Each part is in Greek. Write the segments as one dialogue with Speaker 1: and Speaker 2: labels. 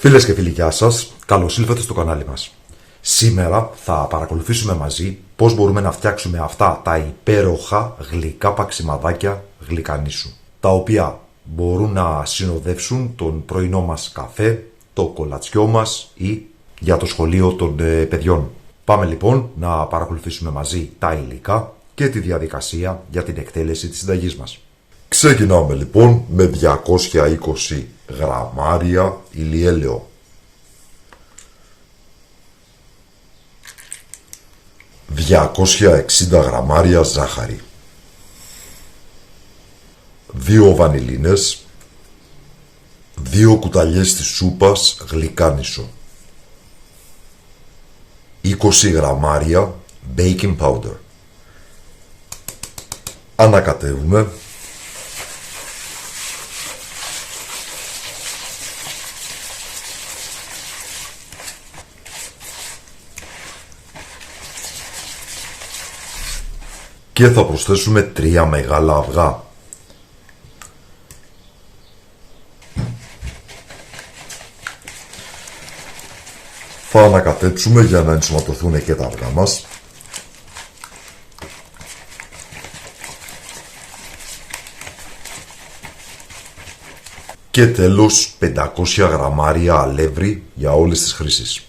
Speaker 1: Φίλες και φίλοι, γεια σας. Καλώς ήλθατε στο κανάλι μας. Σήμερα θα παρακολουθήσουμε μαζί πώς μπορούμε να φτιάξουμε αυτά τα υπέροχα γλυκά παξιμαδάκια γλυκανίσου, τα οποία μπορούν να συνοδεύσουν τον πρωινό μας καφέ, το κολατσιό μας ή για το σχολείο των παιδιών. Πάμε λοιπόν να παρακολουθήσουμε μαζί τα υλικά και τη διαδικασία για την εκτέλεση της συνταγής μας. Ξεκινάμε λοιπόν με 220 γραμμάρια ηλιέλαιο, 260 γραμμάρια ζάχαρη, 2 βανιλίνες, 2 κουταλιές της σούπας γλυκάνισο, 20 γραμμάρια baking powder. Ανακατεύουμε. Και θα προσθέσουμε 3 μεγάλα αυγά. Θα ανακατέψουμε για να ενσωματωθούν και τα αυγά μας. Και τέλος 500 γραμμάρια αλεύρι για όλες τις χρήσεις.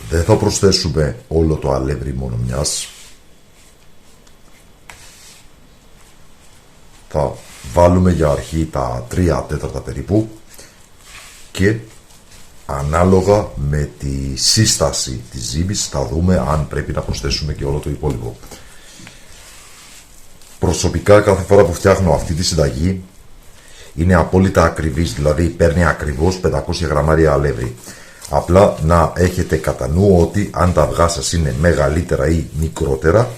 Speaker 1: Δεν θα προσθέσουμε όλο το αλεύρι μόνο μιας. Θα βάλουμε για αρχή τα 3 τέταρτα περίπου και ανάλογα με τη σύσταση της ζύμης θα δούμε αν πρέπει να προσθέσουμε και όλο το υπόλοιπο. Προσωπικά κάθε φορά που φτιάχνω αυτή τη συνταγή είναι απόλυτα ακριβής, δηλαδή παίρνει ακριβώς 500 γραμμάρια αλεύρι. Απλά να έχετε κατά νου ότι αν τα αυγά σας είναι μεγαλύτερα ή μικρότερα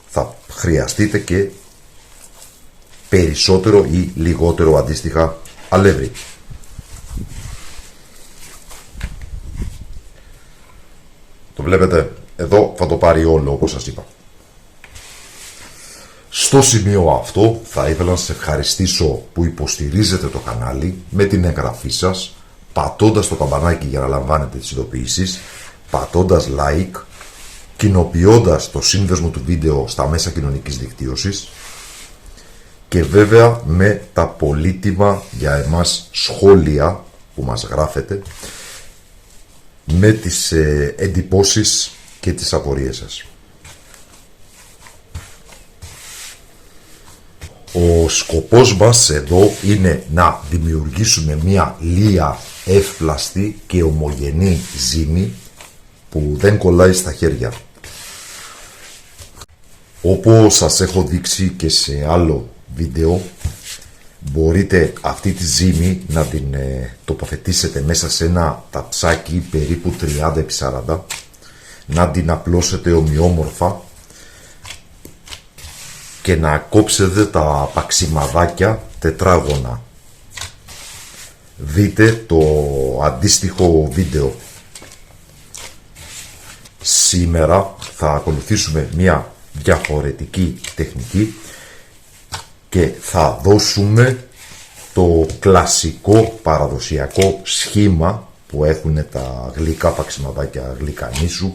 Speaker 1: θα χρειαστείτε και περισσότερο ή λιγότερο αντίστοιχα αλεύρι. Το βλέπετε εδώ, θα το πάρει όλο όπως σας είπα. Στο σημείο αυτό θα ήθελα να σας ευχαριστήσω που υποστηρίζετε το κανάλι με την εγγραφή σας, πατώντας το καμπανάκι για να λαμβάνετε τις ειδοποιήσεις, πατώντας like, κοινοποιώντας το σύνδεσμο του βίντεο στα μέσα κοινωνικής δικτύωσης και βέβαια με τα πολύτιμα για εμάς σχόλια που μας γράφετε, με τις εντυπώσεις και τις απορίες σας. Ο σκοπός μας εδώ είναι να δημιουργήσουμε μια λία εύπλαστη και ομογενή ζύμη που δεν κολλάει στα χέρια. Όπως σας έχω δείξει και σε άλλο βίντεο, μπορείτε αυτή τη ζύμη να την τοποθετήσετε μέσα σε ένα ταψάκι περίπου 30x40, να την απλώσετε ομοιόμορφα και να κόψετε τα παξιμαδάκια τετράγωνα. Δείτε το αντίστοιχο βίντεο. Σήμερα θα ακολουθήσουμε μια διαφορετική τεχνική και θα δώσουμε το κλασικό παραδοσιακό σχήμα που έχουν τα γλυκά παξιμαδάκια γλυκανίσου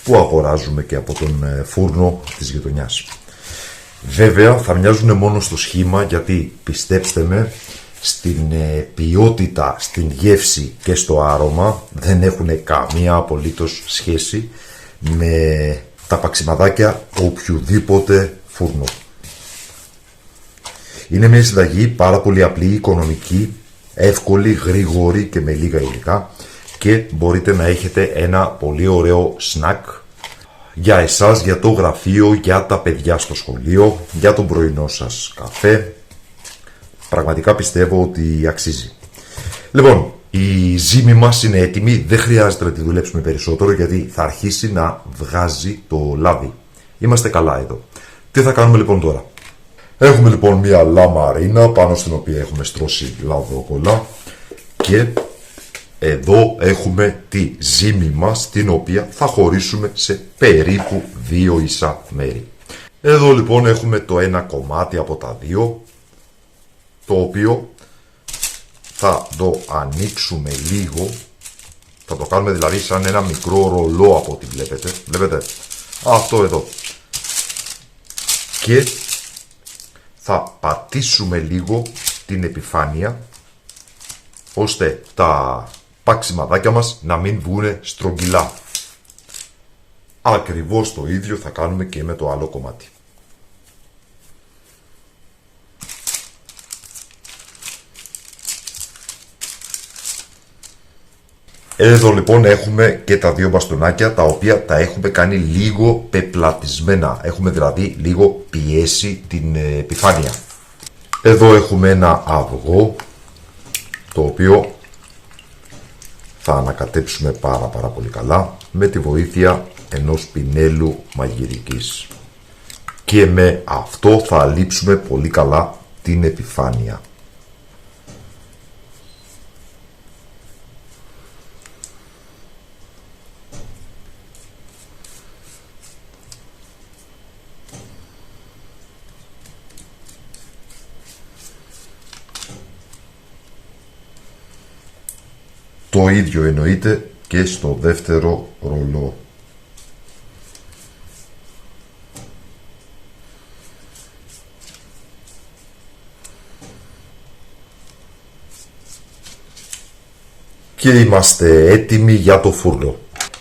Speaker 1: που αγοράζουμε και από τον φούρνο της γειτονιάς. Βέβαια θα μοιάζουν μόνο στο σχήμα, γιατί πιστέψτε με, στην ποιότητα, στην γεύση και στο άρωμα δεν έχουν καμία απολύτως σχέση με τα παξιμαδάκια οποιοδήποτε φούρνο. Είναι μια συνταγή πάρα πολύ απλή, οικονομική, εύκολη, γρήγορη και με λίγα υλικά και μπορείτε να έχετε ένα πολύ ωραίο σνακ για εσάς, για το γραφείο, για τα παιδιά στο σχολείο, για τον πρωινό σας καφέ. Πραγματικά πιστεύω ότι αξίζει. Λοιπόν, η ζύμη μας είναι έτοιμη, δεν χρειάζεται να τη δουλέψουμε περισσότερο γιατί θα αρχίσει να βγάζει το λάδι. Είμαστε καλά εδώ. Τι θα κάνουμε λοιπόν τώρα? Έχουμε λοιπόν μια λαμαρίνα πάνω στην οποία έχουμε στρώσει λαδόκολλα και Εδώ έχουμε τη ζύμη μας, την οποία θα χωρίσουμε σε περίπου 2 ίσα μέρη. Εδώ λοιπόν έχουμε το ένα κομμάτι από τα δύο, το οποίο θα το ανοίξουμε λίγο. Θα το κάνουμε δηλαδή σαν ένα μικρό ρολό από ό,τι βλέπετε. Βλέπετε αυτό εδώ. Και θα πατήσουμε λίγο την επιφάνεια, ώστε τα παξιμαδάκια μας να μην βγουν στρογγυλά. Ακριβώς το ίδιο θα κάνουμε και με το άλλο κομμάτι. Εδώ λοιπόν έχουμε και τα δύο μπαστούνάκια, τα οποία τα έχουμε κάνει λίγο πεπλατισμένα. Έχουμε δηλαδή λίγο πιέσει την επιφάνεια. Εδώ έχουμε ένα αυγό, το οποίο θα ανακατέψουμε πάρα πολύ καλά με τη βοήθεια ενός πινέλου μαγειρικής. Και με αυτό θα αλείψουμε πολύ καλά την επιφάνεια. Το ίδιο εννοείται και στο δεύτερο ρολό. Και είμαστε έτοιμοι για το φούρνο.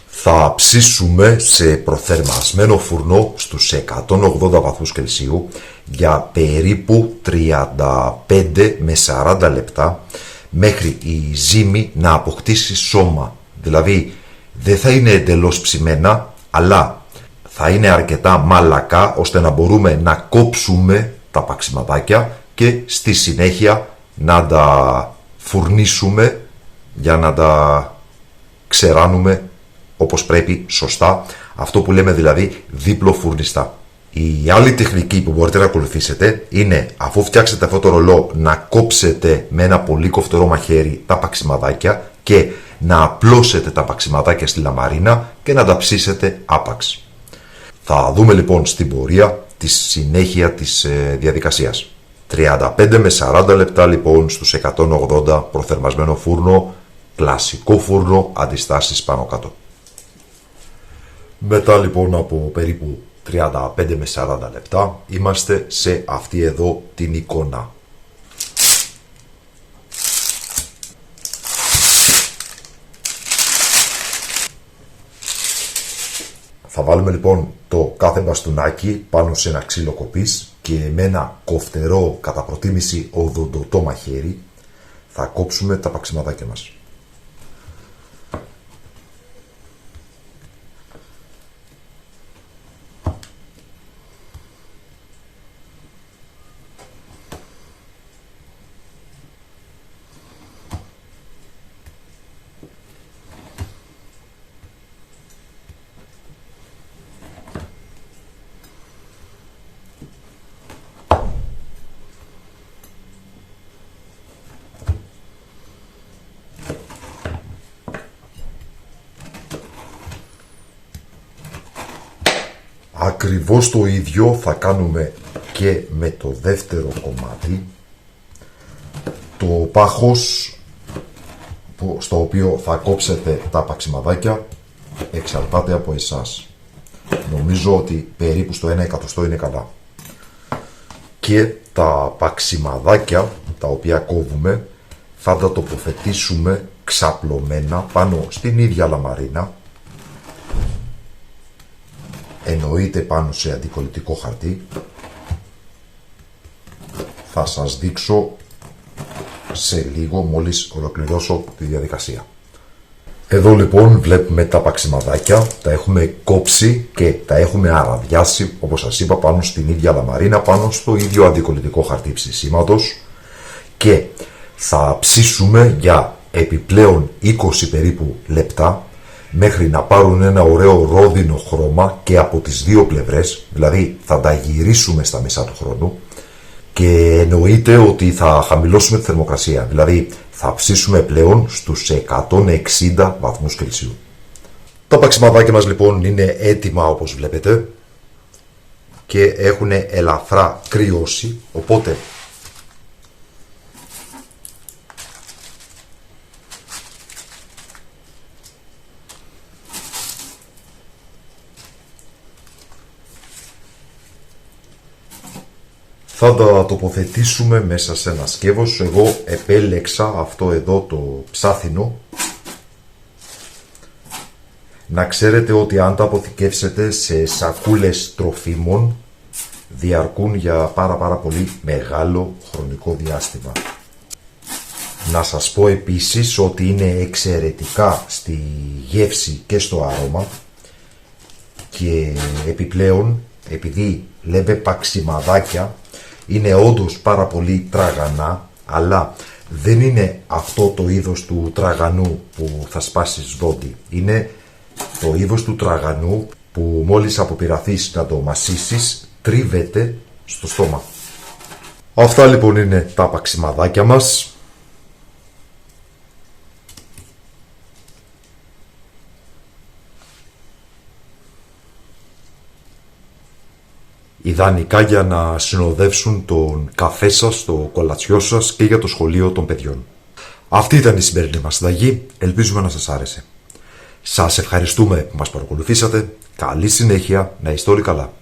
Speaker 1: Θα ψήσουμε σε προθερμασμένο φούρνο στους 180 βαθμούς Κελσίου για περίπου 35 με 40 λεπτά, μέχρι η ζύμη να αποκτήσει σώμα. Δηλαδή δεν θα είναι εντελώς ψημένα, αλλά θα είναι αρκετά μαλακά ώστε να μπορούμε να κόψουμε τα παξιματάκια και στη συνέχεια να τα φουρνίσουμε για να τα ξεράνουμε όπως πρέπει σωστά. Αυτό που λέμε δηλαδή δίπλο φουρνιστά. Η άλλη τεχνική που μπορείτε να ακολουθήσετε είναι, αφού φτιάξετε αυτό το ρολό, να κόψετε με ένα πολύ κοφτερό μαχαίρι τα παξιμαδάκια και να απλώσετε τα παξιμαδάκια στη λαμαρίνα και να τα ψήσετε άπαξ. Θα δούμε λοιπόν στην πορεία τη συνέχεια της διαδικασίας. 35 με 40 λεπτά λοιπόν στους 180 προθερμασμένο φούρνο, κλασικό φούρνο, αντιστάσεις πάνω κάτω. Μετά λοιπόν από περίπου 35 με 40 λεπτά είμαστε σε αυτή εδώ την εικόνα. Θα βάλουμε λοιπόν το κάθε μπαστούνάκι πάνω σε ένα ξύλο κοπής και με ένα κοφτερό, κατά προτίμηση οδοντοτό μαχαίρι, θα κόψουμε τα παξιματάκια μας. Ακριβώς το ίδιο θα κάνουμε και με το δεύτερο κομμάτι. Το πάχος στο οποίο θα κόψετε τα παξιμαδάκια εξαρτάται από εσάς. Νομίζω ότι περίπου στο 1 εκατοστό είναι καλά. Και τα παξιμαδάκια τα οποία κόβουμε θα τα τοποθετήσουμε ξαπλωμένα πάνω στην ίδια λαμαρίνα. Εννοείται πάνω σε αντικολλητικό χαρτί. Θα σας δείξω σε λίγο μόλις ολοκληρώσω τη διαδικασία. Εδώ λοιπόν βλέπουμε τα παξιμαδάκια, τα έχουμε κόψει και τα έχουμε αραδιάσει, όπως σας είπα, πάνω στην ίδια λαμαρίνα, πάνω στο ίδιο αντικολλητικό χαρτί ψησίματος, και θα ψήσουμε για επιπλέον 20 περίπου λεπτά μέχρι να πάρουν ένα ωραίο ρόδινο χρώμα και από τις δύο πλευρές, δηλαδή θα τα γυρίσουμε στα μισά του χρόνου, και εννοείται ότι θα χαμηλώσουμε τη θερμοκρασία, δηλαδή Θα ψήσουμε πλέον στους 160 βαθμούς Κελσίου. Τα παξιμαδάκια μας λοιπόν είναι έτοιμα όπως βλέπετε και έχουν ελαφρά κρυώσει, οπότε θα τα τοποθετήσουμε μέσα σε ένα σκεύος. Εγώ επέλεξα αυτό εδώ το ψάθινο. Να ξέρετε ότι αν τα αποθηκεύσετε σε σακούλες τροφίμων διαρκούν για πάρα πολύ μεγάλο χρονικό διάστημα. Να σας πω επίσης ότι είναι εξαιρετικά στη γεύση και στο άρωμα και επιπλέον επειδή λέμε παξιμαδάκια είναι όντως πάρα πολύ τραγανά, αλλά δεν είναι αυτό το είδος του τραγανού που θα σπάσεις δόντι. Είναι το είδος του τραγανού που μόλις αποπειραθείς να το μασίσεις τρίβεται στο στόμα. Αυτά λοιπόν είναι τα παξιμαδάκια μας. Ιδανικά για να συνοδεύσουν τον καφέ σας, το κολατσιό σας και για το σχολείο των παιδιών. Αυτή ήταν η σημερινή μας συνταγή, ελπίζουμε να σας άρεσε. Σας ευχαριστούμε που μας παρακολουθήσατε, καλή συνέχεια, να είστε όλοι καλά.